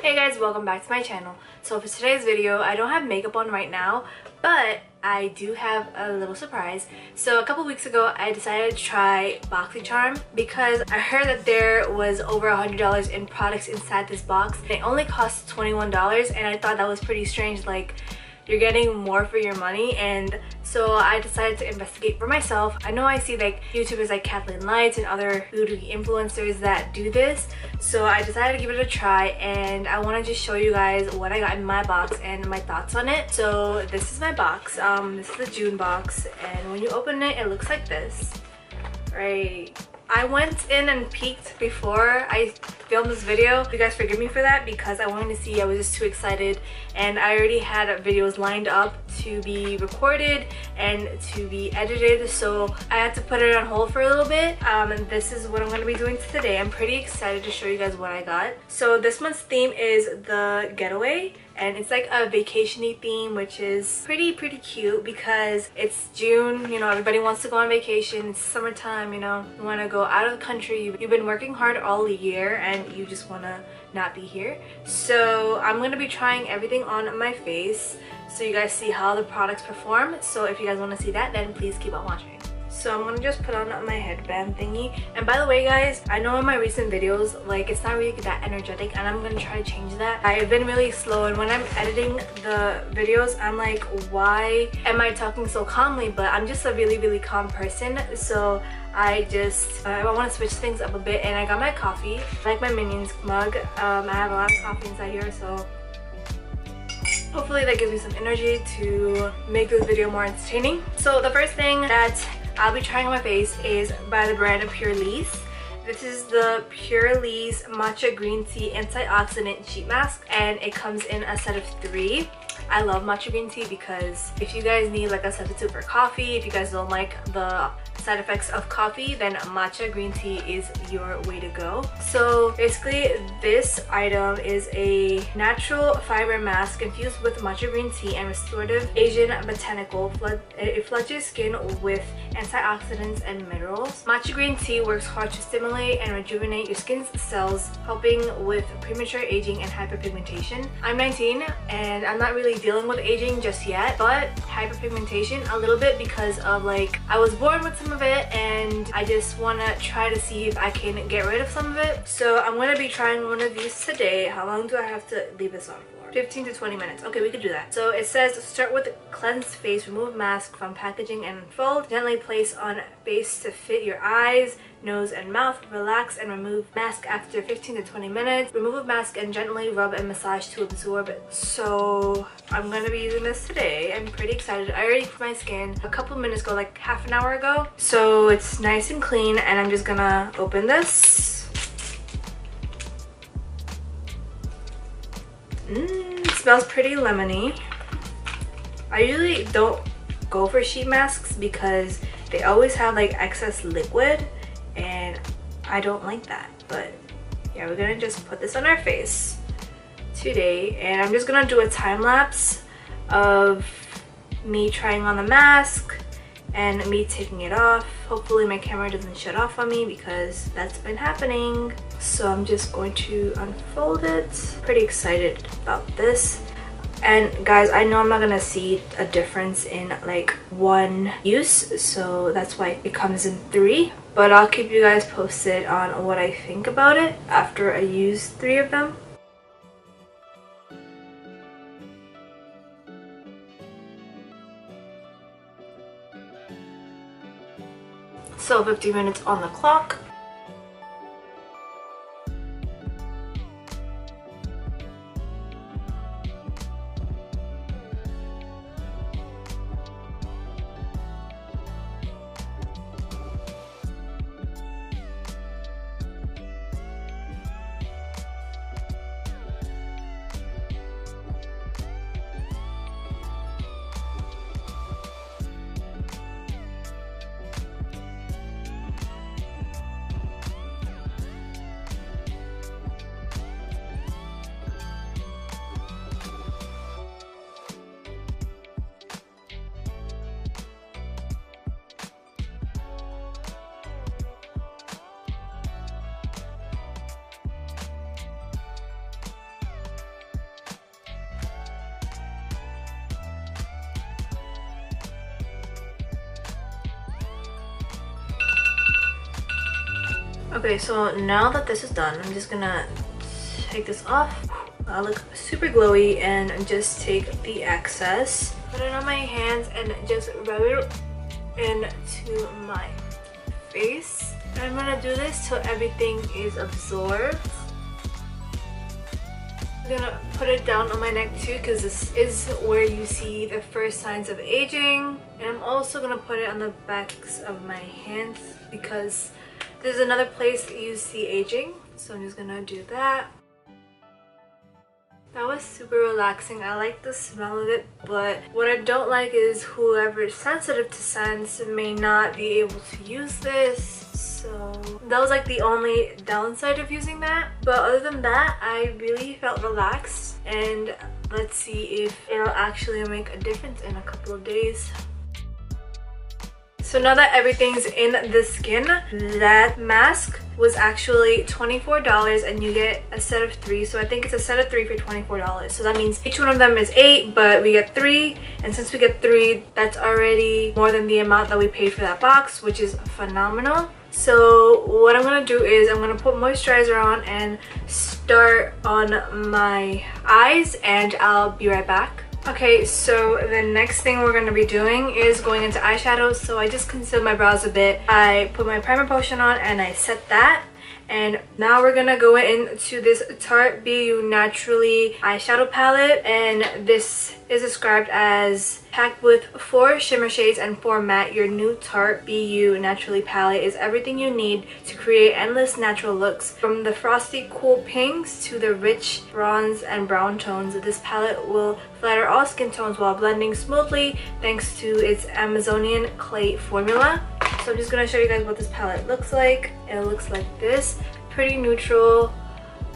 Hey guys, welcome back to my channel. So for today's video, I don't have makeup on right now, but I do have a little surprise. So a couple weeks ago, I decided to try Boxycharm because I heard that there was over $100 in products inside this box. It only cost $21 and I thought that was pretty strange, like you're getting more for your money. And so I decided to investigate for myself. I know I see like YouTubers like Kathleen Lights and other beauty influencers that do this, so I decided to give it a try, and I want to just show you guys what I got in my box and my thoughts on it. So this is my box. This is the June box, and when you open it, it looks like this, right? I went in and peeked before I filmed this video. You guys forgive me for that because I wanted to see. I was just too excited, and I already had videos lined up to be recorded and to be edited, so I had to put it on hold for a little bit. And this is what I'm going to be doing today. I'm pretty excited to show you guys what I got. So this month's theme is the Getaway, and it's like a vacation-y theme, which is pretty cute because it's June. You know, everybody wants to go on vacation. It's summertime, you know, you want to go out of the country. You've been working hard all year and you just want to not be here. So I'm going to be trying everything on my face so you guys see how the products perform. So if you guys want to see that, then please keep on watching. So I'm gonna just put on my headband thingy. And by the way guys, I know in my recent videos, like, it's not really that energetic, and I'm gonna try to change that. I've been really slow, and when I'm editing the videos, I'm like, why am I talking so calmly? But I'm just a really calm person, so I want to switch things up a bit. And I got my coffee, I like my Minions mug. I have a lot of coffee inside here, so hopefully that gives me some energy to make this video more entertaining. So the first thing that I'll be trying on my face is by the brand PURLISSE. This is the PURLISSE Matcha Green Tea Antioxidant Sheet Mask, and it comes in a set of 3. I love matcha green tea because if you guys need like a substitute for coffee, if you guys don't like the side effects of coffee, then matcha green tea is your way to go. So basically this item is a natural fiber mask infused with matcha green tea and restorative Asian botanical. It floods skin with antioxidants and minerals. Matcha green tea works hard to stimulate and rejuvenate your skin's cells, helping with premature aging and hyperpigmentation. I'm 19 and I'm not really dealing with aging just yet, but hyperpigmentation a little bit because of, like, I was born with some of it and I just want to try to see if I can get rid of some of it. So I'm going to be trying one of these today. How long do I have to leave this on for? 15 to 20 minutes. Okay, we could do that. So it says start with cleansed face, remove mask from packaging and unfold. Gently place on base to fit your eyes, nose and mouth. Relax and remove mask after 15 to 20 minutes. Remove mask and gently rub and massage to absorb it. So I'm gonna be using this today. I'm pretty excited. I already cleaned my skin a couple minutes ago, like half an hour ago. So it's nice and clean, and I'm just gonna open this. It smells pretty lemony. I usually don't go for sheet masks because they always have like excess liquid, and I don't like that. But yeah, we're gonna just put this on our face today, and I'm just gonna do a time lapse of me trying on the mask and me taking it off. Hopefully my camera doesn't shut off on me because that's been happening. So I'm just going to unfold it. Pretty excited about this. And guys, I know I'm not gonna see a difference in like one use, so that's why it comes in 3. But I'll keep you guys posted on what I think about it after I use 3 of them. So 50 minutes on the clock. Okay, so now that this is done, I'm just gonna take this off. I look super glowy, and just take the excess, put it on my hands, and just rub it into my face. And I'm gonna do this till everything is absorbed. I'm gonna put it down on my neck too, because this is where you see the first signs of aging. And I'm also gonna put it on the backs of my hands because there's another place that you see aging. So I'm just gonna do that. That was super relaxing. I like the smell of it, but what I don't like is whoever is sensitive to scents may not be able to use this. So that was like the only downside of using that. But other than that, I really felt relaxed, and let's see if it'll actually make a difference in a couple of days. So now that everything's in the skin, that mask was actually $24 and you get a set of 3. So I think it's a set of 3 for $24. So that means each one of them is 8, but we get 3. And since we get 3, that's already more than the amount that we paid for that box, which is phenomenal. So what I'm gonna do is I'm gonna put moisturizer on and start on my eyes, and I'll be right back. Okay, so the next thing we're going to be doing is going into eyeshadow. So I just concealed my brows a bit. I put my primer potion on and I set that. And now we're going to go into this Tarte BU Naturally eyeshadow palette. And this is described as packed with 4 shimmer shades and 4 matte. Your new Tarte BU Naturally palette is everything you need to create endless natural looks. From the frosty cool pinks to the rich bronze and brown tones, this palette will flatter all skin tones while blending smoothly thanks to its Amazonian clay formula. So I'm just going to show you guys what this palette looks like. It looks like this, pretty neutral.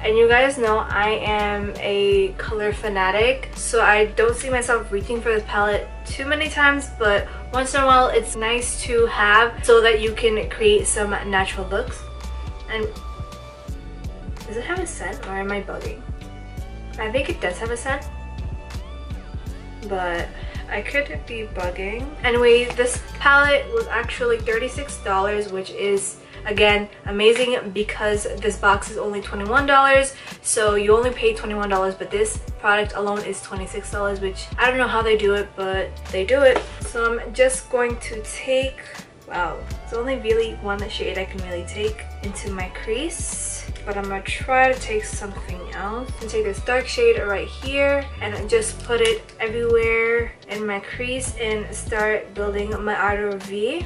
And you guys know I am a color fanatic, so I don't see myself reaching for this palette too many times, but once in a while it's nice to have so that you can create some natural looks. And does it have a scent, or am I bugging? I think it does have a scent, but I could be bugging. Anyway, this palette was actually $36, which is again amazing because this box is only $21. So you only pay $21, but this product alone is $26, which I don't know how they do it, but they do it. So I'm just going to take, wow, it's only really one shade I can really take into my crease, but I'm gonna try to take something else and take this dark shade right here and just put it everywhere in my crease and start building my outer V.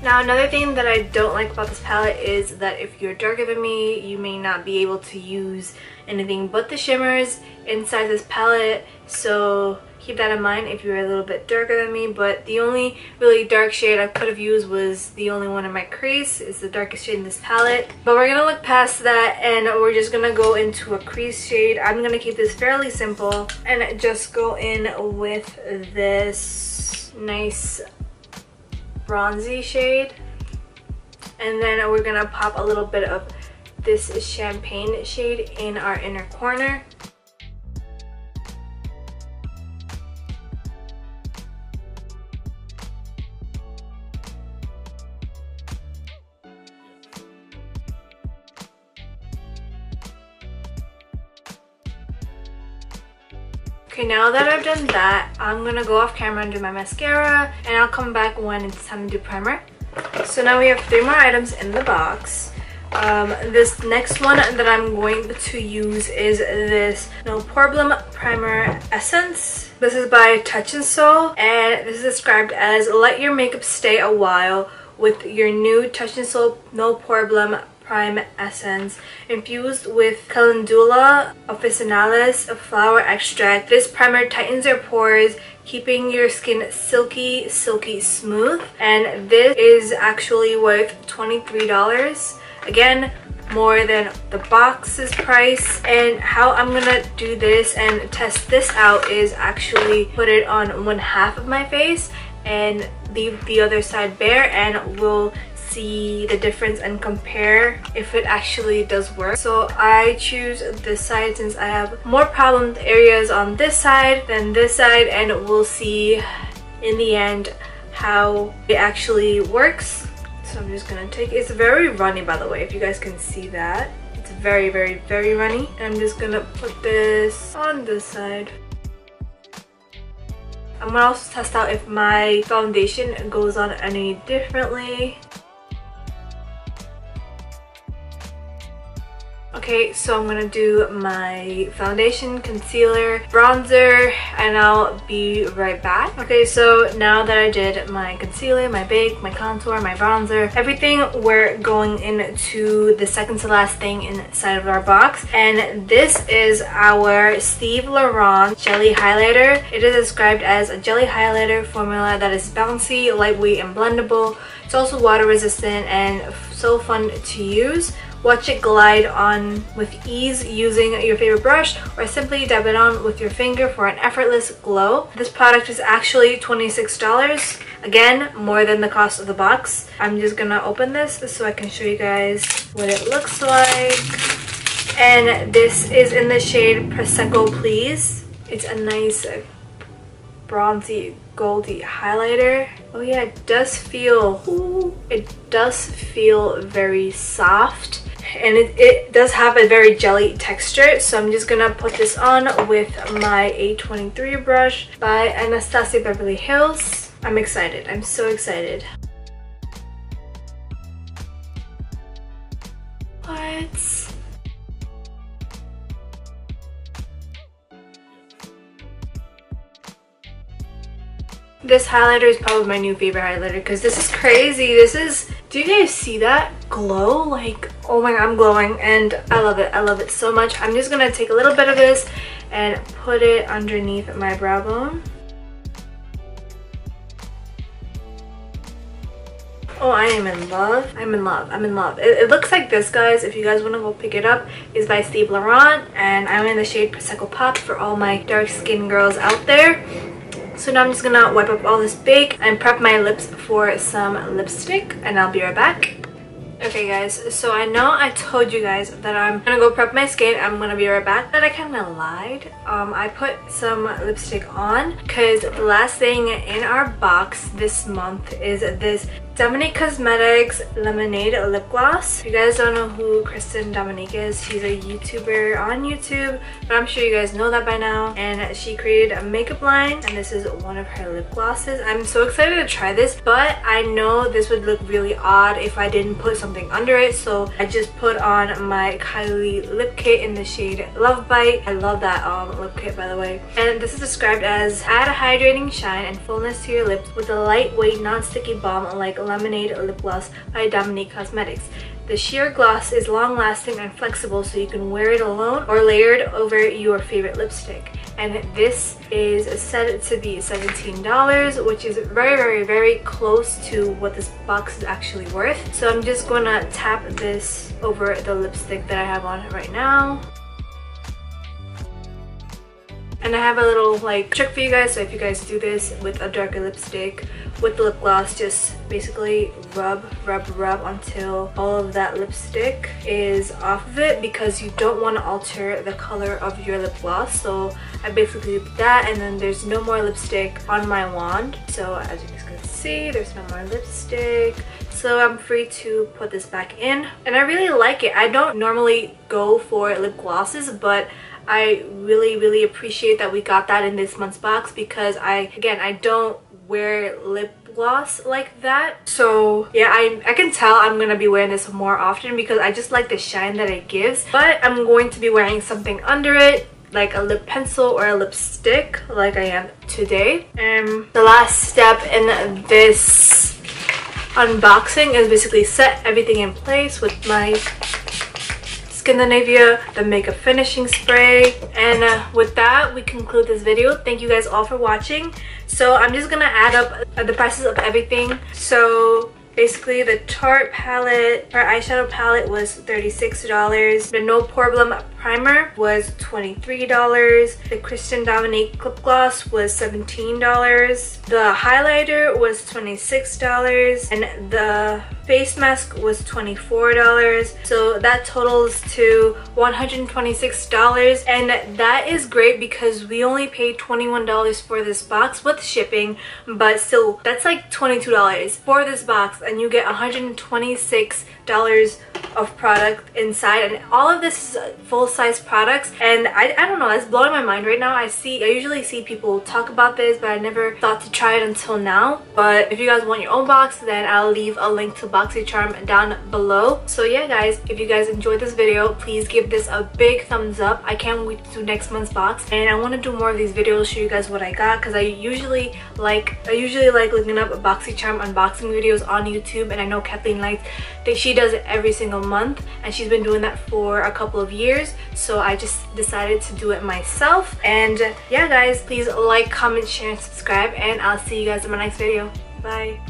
Now another thing that I don't like about this palette is that if you're darker than me, you may not be able to use anything but the shimmers inside this palette. So keep that in mind if you're a little bit darker than me. But the only really dark shade I could have used was the only one in my crease. It's the darkest shade in this palette. But we're gonna look past that and we're just gonna go into a crease shade. I'm gonna keep this fairly simple and just go in with this nice bronzy shade, and then we're gonna pop a little bit of this champagne shade in our inner corner. Okay, now that I've done that, I'm gonna go off camera and do my mascara, and I'll come back when it's time to do primer. So now we have 3 more items in the box. This next one that I'm going to use is this No Problem Primer Essence. This is by Touch and Soul, and this is described as let your makeup stay a while with your new Touch and Soul No Problem Prime Essence infused with Calendula officinalis flower extract. This primer tightens your pores, keeping your skin silky smooth, and this is actually worth $23. Again, more than the box's price. And how I'm gonna do this and test this out is actually put it on one half of my face and leave the other side bare, and we'll see the difference and compare if it actually does work. So I choose this side since I have more problem areas on this side than this side, and we'll see in the end how it actually works. So I'm just gonna take, it's very runny by the way, if you guys can see that. It's very, very, very runny. And I'm just gonna put this on this side. I'm gonna also test out if my foundation goes on any differently. Okay, so I'm gonna do my foundation, concealer, bronzer, and I'll be right back. Okay, so now that I did my concealer, my bake, my contour, my bronzer, everything, we're going into the second to last thing inside of our box. And this is our Steve Laurent Jelly Highlighter. It is described as a jelly highlighter formula that is bouncy, lightweight, and blendable. It's also water resistant and so fun to use. Watch it glide on with ease using your favorite brush, or simply dab it on with your finger for an effortless glow. This product is actually $26. Again, more than the cost of the box. I'm just gonna open this so I can show you guys what it looks like. And this is in the shade Prosecco Please. It's a nice bronzy goldy highlighter. Oh yeah, it does feel very soft, and it does have a very jelly texture. So I'm just gonna put this on with my A23 brush by Anastasia Beverly Hills. I'm excited. I'm so excited. What? This highlighter is probably my new favorite highlighter because this is crazy. This is, do you guys see that glow? Like, oh my god, I'm glowing and I love it. I love it so much. I'm just gonna take a little bit of this and put it underneath my brow bone. Oh, I am in love. I'm in love. I'm in love. It looks like this, guys. If you guys want to go pick it up, is by Steve Laurent, and I'm in the shade Prosecco Pop for all my dark skin girls out there. So now I'm just gonna wipe up all this bake and prep my lips for some lipstick, and I'll be right back. Okay guys, so I know I told you guys that I'm gonna go prep my skin. I'm gonna be right back, but I kind of lied. I put some lipstick on because the last thing in our box this month is this Dominique Cosmetics Lemonade Lip Gloss. If you guys don't know who Kristen Dominique is, she's a YouTuber on YouTube, but I'm sure you guys know that by now. And she created a makeup line, and this is one of her lip glosses. I'm so excited to try this, but I know this would look really odd if I didn't put something under it, so I just put on my Kylie lip kit in the shade Love Bite. I love that lip kit, by the way. And this is described as add a hydrating shine and fullness to your lips with a lightweight, non-sticky balm like Lemonade Lip Gloss by Dominique Cosmetics. The sheer gloss is long-lasting and flexible, so you can wear it alone or layered over your favorite lipstick. And this is said to be $17, which is very, very, very close to what this box is actually worth. So I'm just gonna tap this over the lipstick that I have on right now. And I have a little like trick for you guys. So if you guys do this with a darker lipstick with the lip gloss, just basically rub until all of that lipstick is off of it, because you don't want to alter the color of your lip gloss. So I basically did that, and then there's no more lipstick on my wand. So as you guys can see, there's no more lipstick. So I'm free to put this back in, and I really like it. I don't normally go for lip glosses, but I really appreciate that we got that in this month's box, because I don't wear lip gloss like that. So yeah, I can tell I'm gonna be wearing this more often because I just like the shine that it gives. But I'm going to be wearing something under it, like a lip pencil or a lipstick like I am today. And the last step in this unboxing is basically set everything in place with my Scandinavia, the makeup finishing spray. And with that, we conclude this video. Thank you guys all for watching. So I'm just gonna add up the prices of everything. So basically the Tarte palette, our eyeshadow palette, was $36. The No Problem primer was $23. The Kristen Dominique lip gloss was $17. The highlighter was $26. And the face mask was $24. So that totals to $126. And that is great because we only paid $21 for this box with shipping. But still, that's like $22 for this box. And you get $126 of product inside, and all of this is full-size products. And I don't know, it's blowing my mind right now. I usually see people talk about this, but I never thought to try it until now. But if you guys want your own box, then I'll leave a link to Boxycharm down below. So yeah guys, if you guys enjoyed this video, please give this a big thumbs up. I can't wait to do next month's box, and I want to do more of these videos, show you guys what I got, because I usually like looking up Boxycharm unboxing videos on YouTube. And I know Kathleen likes that she does it every single month, and she's been doing that for a couple of years. So I just decided to do it myself. And yeah guys, please like, comment, share, and subscribe, and I'll see you guys in my next video. Bye.